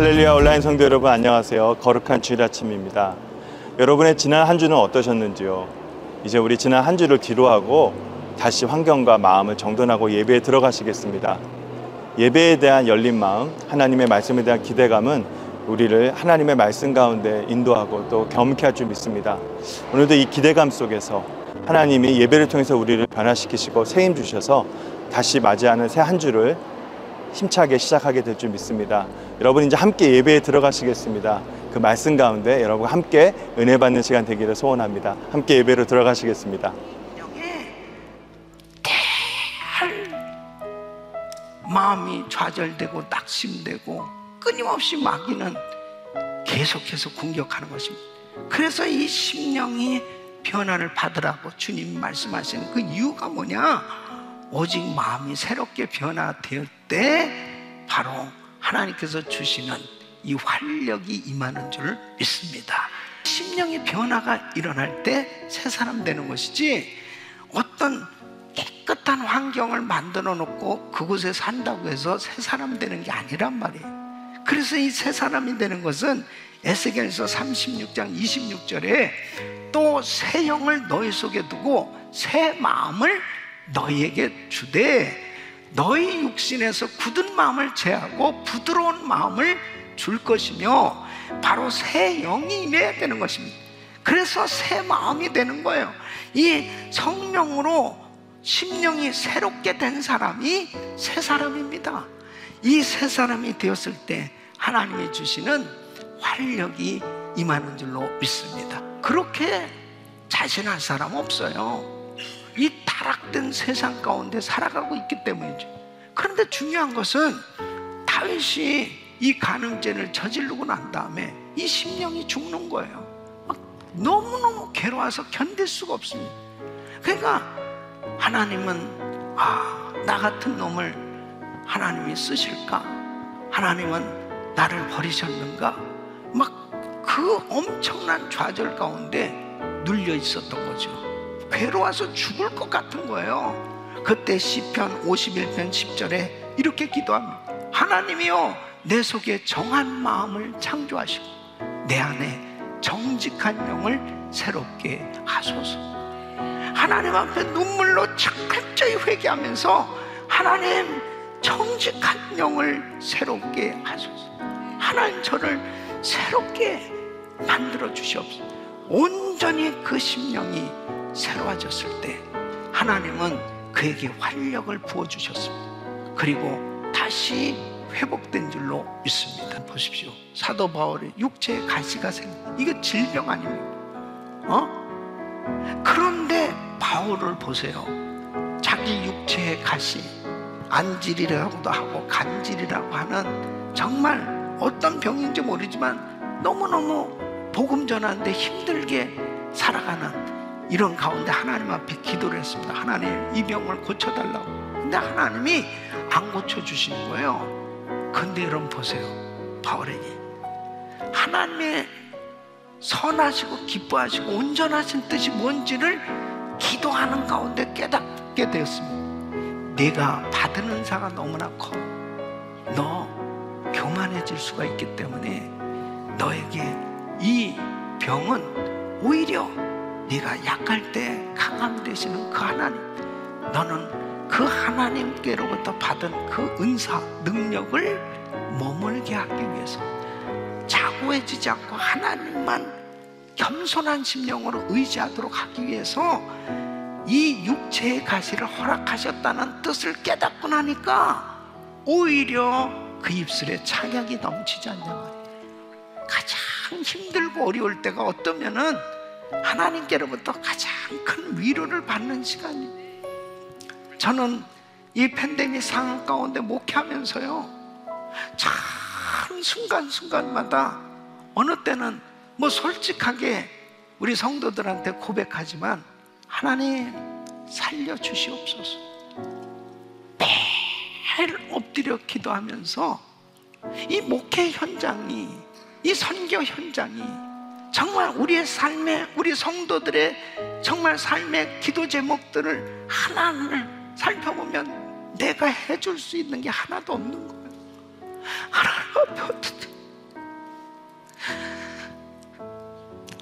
할렐루야 온라인 성도 여러분 안녕하세요. 거룩한 주일 아침입니다. 여러분의 지난 한 주는 어떠셨는지요? 이제 우리 지난 한 주를 뒤로하고 다시 환경과 마음을 정돈하고 예배에 들어가시겠습니다. 예배에 대한 열린 마음, 하나님의 말씀에 대한 기대감은 우리를 하나님의 말씀 가운데 인도하고 또 경험케 할 줄 믿습니다. 오늘도 이 기대감 속에서 하나님이 예배를 통해서 우리를 변화시키시고 새 힘 주셔서 다시 맞이하는 새 한 주를 힘차게 시작하게 될 줄 믿습니다. 여러분 이제 함께 예배에 들어가시겠습니다. 그 말씀 가운데 여러분 함께 은혜 받는 시간 되기를 소원합니다. 함께 예배로 들어가시겠습니다. 마음이 좌절되고 낙심되고 끊임없이 마귀는 계속해서 공격하는 것입니다. 그래서 이 심령이 변화를 받으라고 주님 말씀하시는 그 이유가 뭐냐? 오직 마음이 새롭게 변화될 때 바로 하나님께서 주시는 이 활력이 임하는 줄 믿습니다. 심령의 변화가 일어날 때 새 사람 되는 것이지, 어떤 깨끗한 환경을 만들어 놓고 그곳에 산다고 해서 새 사람 되는 게 아니란 말이에요. 그래서 이 새 사람이 되는 것은 에스겔서 36장 26절에 또 새 영을 너희 속에 두고 새 마음을 너희에게 주되 너희 육신에서 굳은 마음을 제하고 부드러운 마음을 줄 것이며, 바로 새 영이 임해야 되는 것입니다. 그래서 새 마음이 되는 거예요. 이 성령으로 심령이 새롭게 된 사람이 새 사람입니다. 이 새 사람이 되었을 때 하나님이 주시는 활력이 임하는 줄로 믿습니다. 그렇게 자신할 사람 없어요. 이 타락된 세상 가운데 살아가고 있기 때문이죠. 그런데 중요한 것은 다윗이 이 간음죄를 저지르고 난 다음에 이 심령이 죽는 거예요. 막 너무너무 괴로워서 견딜 수가 없습니다. 그러니까 하나님은 나 같은 놈을 하나님이 쓰실까? 하나님은 나를 버리셨는가? 막 그 엄청난 좌절 가운데 눌려 있었던 거죠. 괴로워서 죽을 것 같은 거예요. 그때 시편 51편 10절에 이렇게 기도합니다. 하나님이여, 내 속에 정한 마음을 창조하시고 내 안에 정직한 영을 새롭게 하소서. 하나님 앞에 눈물로 철저히 회개하면서 하나님, 정직한 영을 새롭게 하소서. 하나님, 저를 새롭게 만들어 주시옵소서. 온전히 그 심령이 새로워졌을 때 하나님은 그에게 활력을 부어주셨습니다. 그리고 다시 회복된 줄로 믿습니다. 보십시오. 사도 바울의 육체에 가시가 생깁니다. 이거 질병 아닙니까? 그런데 바울을 보세요. 자기 육체의 가시, 안질이라고도 하고 간질이라고 하는, 정말 어떤 병인지 모르지만 너무너무 복음 전하는데 힘들게 살아가는 이런 가운데 하나님 앞에 기도를 했습니다. 하나님, 이 병을 고쳐달라고. 근데 하나님이 안 고쳐주시는 거예요. 근데 여러분 보세요. 바울에게 하나님의 선하시고 기뻐하시고 온전하신 뜻이 뭔지를 기도하는 가운데 깨닫게 되었습니다. 내가 받은 은사가 너무나 커. 너 교만해질 수가 있기 때문에 너에게 이 병은 오히려 네가 약할 때 강함 되시는 그 하나님, 너는 그 하나님께로부터 받은 그 은사, 능력을 머물게 하기 위해서 자고해지지 않고 하나님만 겸손한 심령으로 의지하도록 하기 위해서 이 육체의 가시를 허락하셨다는 뜻을 깨닫고 나니까 오히려 그 입술에 착약이 넘치지 않냐 말이에요. 가장 힘들고 어려울 때가 어떠면은 하나님께로부터 가장 큰 위로를 받는 시간이에요. 저는 이 팬데믹 상황 가운데 목회하면서요, 참 순간순간마다 어느 때는 뭐 솔직하게 우리 성도들한테 고백하지만, 하나님 살려주시옵소서. 매일 엎드려 기도하면서 이 목회 현장이, 이 선교 현장이 정말 우리의 삶에, 우리 성도들의 정말 삶의 기도 제목들을 하나하나 살펴보면 내가 해줄 수 있는 게 하나도 없는 거예요. 하나님 앞에 어떻게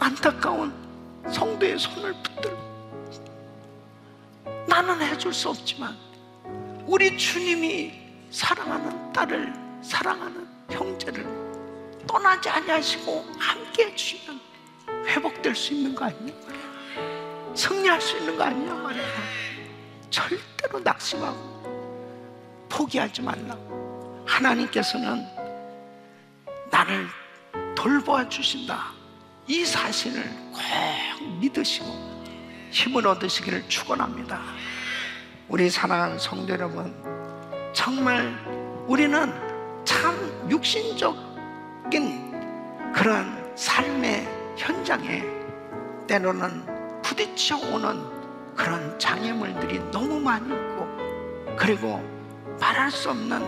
안타까운 성도의 손을 붙들고, 나는 해줄 수 없지만 우리 주님이 사랑하는 딸을, 사랑하는 형제를 떠나지 아니하시고 함께 해주시면 회복될 수 있는 거 아니냐 말이야. 승리할 수 있는 거 아니냐 말이야. 절대로 낙심하고 포기하지 말라고. 하나님께서는 나를 돌보아 주신다, 이 사실을 꼭 믿으시고 힘을 얻으시기를 축원합니다. 우리 사랑하는 성도 여러분, 정말 우리는 참 육신적인 그런 삶의 현장에 때로는 부딪혀 오는 그런 장애물들이 너무 많이 있고, 그리고 말할 수 없는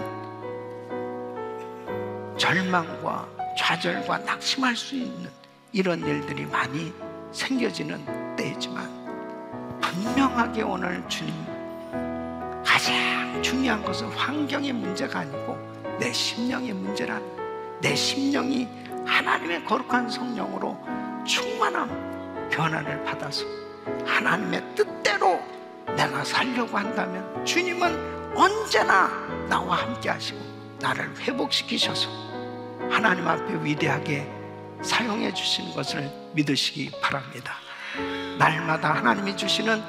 절망과 좌절과 낙심할 수 있는 이런 일들이 많이 생겨지는 때이지만, 분명하게 오늘 주님, 가장 중요한 것은 환경의 문제가 아니고 내 심령의 문제라는, 내 심령이 하나님의 거룩한 성령으로 충만한 변화를 받아서 하나님의 뜻대로 내가 살려고 한다면 주님은 언제나 나와 함께 하시고 나를 회복시키셔서 하나님 앞에 위대하게 사용해 주시는 것을 믿으시기 바랍니다. 날마다 하나님이 주시는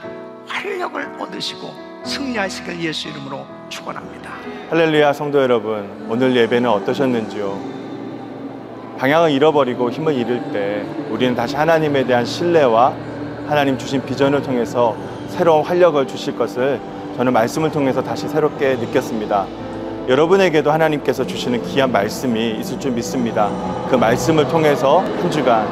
활력을 얻으시고 승리하시길 예수 이름으로 축원합니다. 할렐루야. 성도 여러분, 오늘 예배는 어떠셨는지요? 방향을 잃어버리고 힘을 잃을 때 우리는 다시 하나님에 대한 신뢰와 하나님 주신 비전을 통해서 새로운 활력을 주실 것을 저는 말씀을 통해서 다시 새롭게 느꼈습니다. 여러분에게도 하나님께서 주시는 귀한 말씀이 있을 줄 믿습니다. 그 말씀을 통해서 한 주간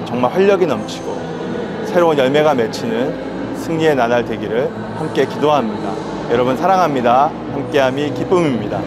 정말 활력이 넘치고 새로운 열매가 맺히는 승리의 나날 되기를 함께 기도합니다. 여러분 사랑합니다. 함께함이 기쁨입니다.